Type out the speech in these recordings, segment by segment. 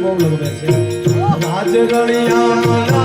બહુ લગવે છે રાજગણિયા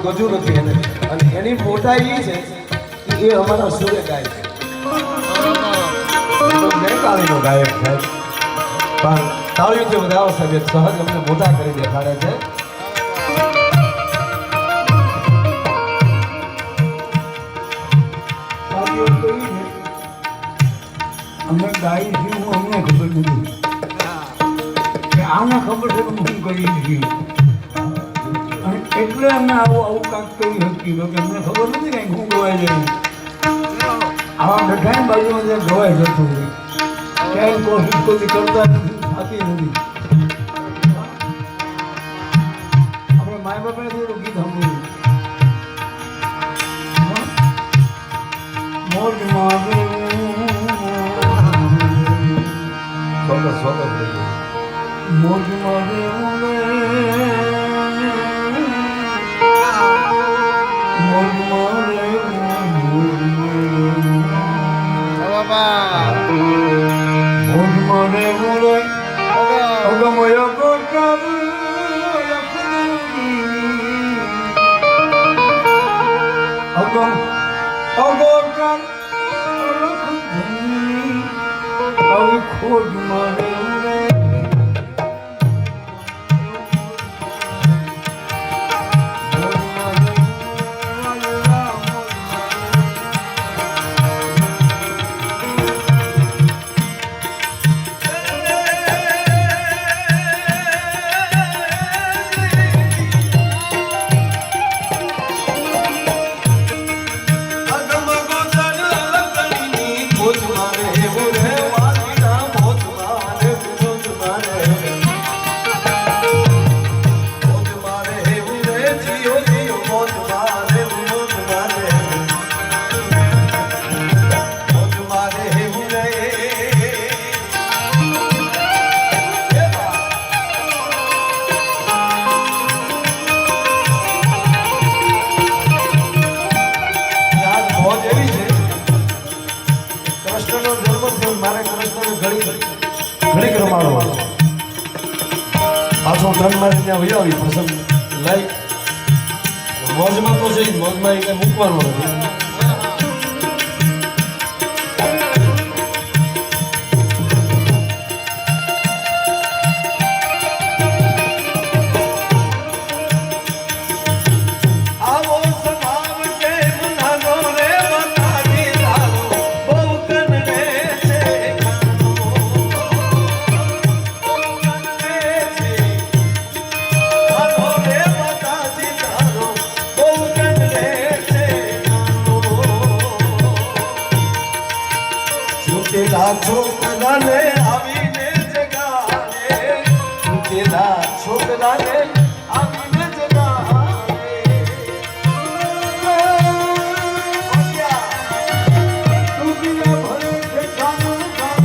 ગજુ નથી એને અને એની મોટાઈ છે એ અમારા સૂર્ય ગાય છે કાળીનો ગાયક થાય પણ તાળીઓથી વધારો સાહેબ સહજ અમને મોટા કરી દેખાડે છે અમે ગાય છે હું અમને ખબર નથી કે આને ખબર છે કે હું કરી છીએ એટલે અમને આવું કાંક કરી શકી કે અમને ખબર નથી કંઈ હું ગવાઈ જાય આવા મીઠાઈ બાજુમાં જે ગવાઈ જતું હોય ક્યાંય કોશિશ કોઈ કરતા નથી થતી નથી આપણે માય બાપાને થોડું ગીત સાંભળ્યું મોજ માગે મોજ માગે ખોજ મારે ઘડીક રમાડો પાછો ધન મારી ત્યાં વૈયાવી પસંદ લાઈક મોજમાં તો છે મોજમાં એ કઈ મૂકવાનો નથી તૂટેલા છોકરાને આવીને જગાડે, તૂટેલા છોકરાને આવીને જગાડે. દુનિયા ભલે ઠેકાણું કામ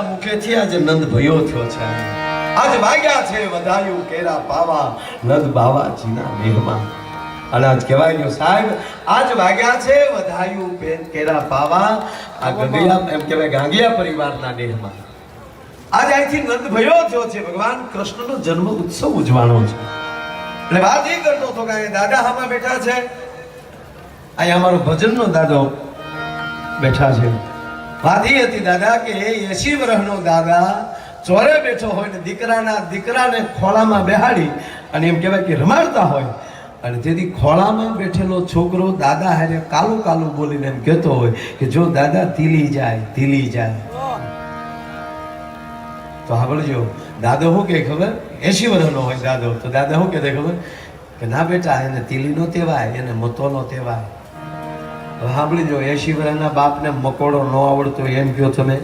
મુખેથી આજે નંદ ભયો થયો છે આજ વાગ્યા છે વધાયું કેરા પાવા નંદ બાવાજીના મેહમાં અને આજ કહેવાય ગયો સાહેબ આજ વાગ્યા છે વધાયું કેરા પાવા આ ગંગિયા એમ કહેવાય ગાંગિયા પરિવારના દેહમાં આજ અહીંથી નંદ ભયો થયો છે ભગવાન કૃષ્ણનો જન્મ ઉત્સવ ઉજવાનો છે એટલે વાત એ કરતો હતો કે દાદા હામાં બેઠા છે અહીંયા અમારો ભજનનો દાદો બેઠા છે વાત એ હતી દાદા કે 80 વર્ષનો દાદા ચોરે બેઠો હોય ને દીકરાને ખોળામાં બેહાડી અને એમ કહેવાય કે રમાડતા હોય અને તેથી ખોળામાં બેઠેલો છોકરો દાદા હારે કાલું કાલું બોલીને એમ કહેતો હોય કે જો દાદા તીલી જાય તો સાંભળજો દાદો શું કે ખબર 80 વર્ષનો હોય દાદો તો દાદા શું કહે ખબર કે ના બેટા એને તીલી નો તેવાય એને મતો નો તેવાય સાંભળી જો 80 વર્ષના બાપને મકોડો ન આવડતો એમ કહો તમે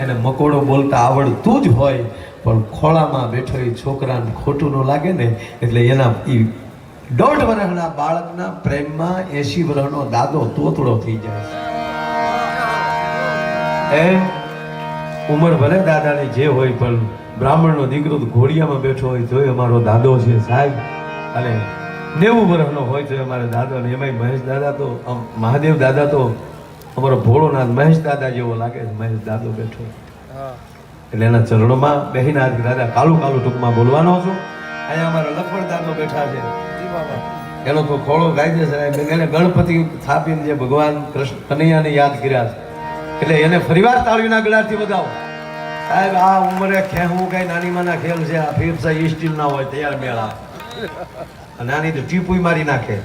એને મકોડો બોલતા આવડતું જ હોય પણ ખોળામાં બેઠો એ છોકરાને ખોટું ન લાગે ને એટલે એના 1.5 વર્ષના બાળકના પ્રેમમાં 80 વર્ષનો દાદો તોતડો થઈ જાય એ ઉંમર ભલે દાદાની જે હોય પણ બ્રાહ્મણનો દીકરો ઘોડિયામાં બેઠો હોય તો અમારો દાદો છે સાહેબ અને 90 વર્ષનો હોય તો અમારે દાદો ને એમાંય મહેશ દાદા તો મહાદેવ દાદા તો અમારો ભોળોનાથ મહેશ દાદા જેવો લાગે છે મહેશ દાદો બેઠો એટલે એના ચરણોમાં બેહીને આજ દાદા કાલું ટૂંકમાં બોલવાનો છું અહીંયા અમારા લખપણ દાદો બેઠા છે એનો તો ખોળો ગાય છે એને ગણપતિ સ્થાપીને જે ભગવાન કૃષ્ણ કનૈયાને યાદ કર્યા છે એટલે એને ફરીવાર તાળીના ગળાથી વધાવો સાહેબ આ ઉંમરે ખેહવું કઈ નાની માના ખેલ છે આ ફેફસા સ્ટીલ ના હોય તૈયાર મેળા નાની તો ટીપુઈ મારી નાખે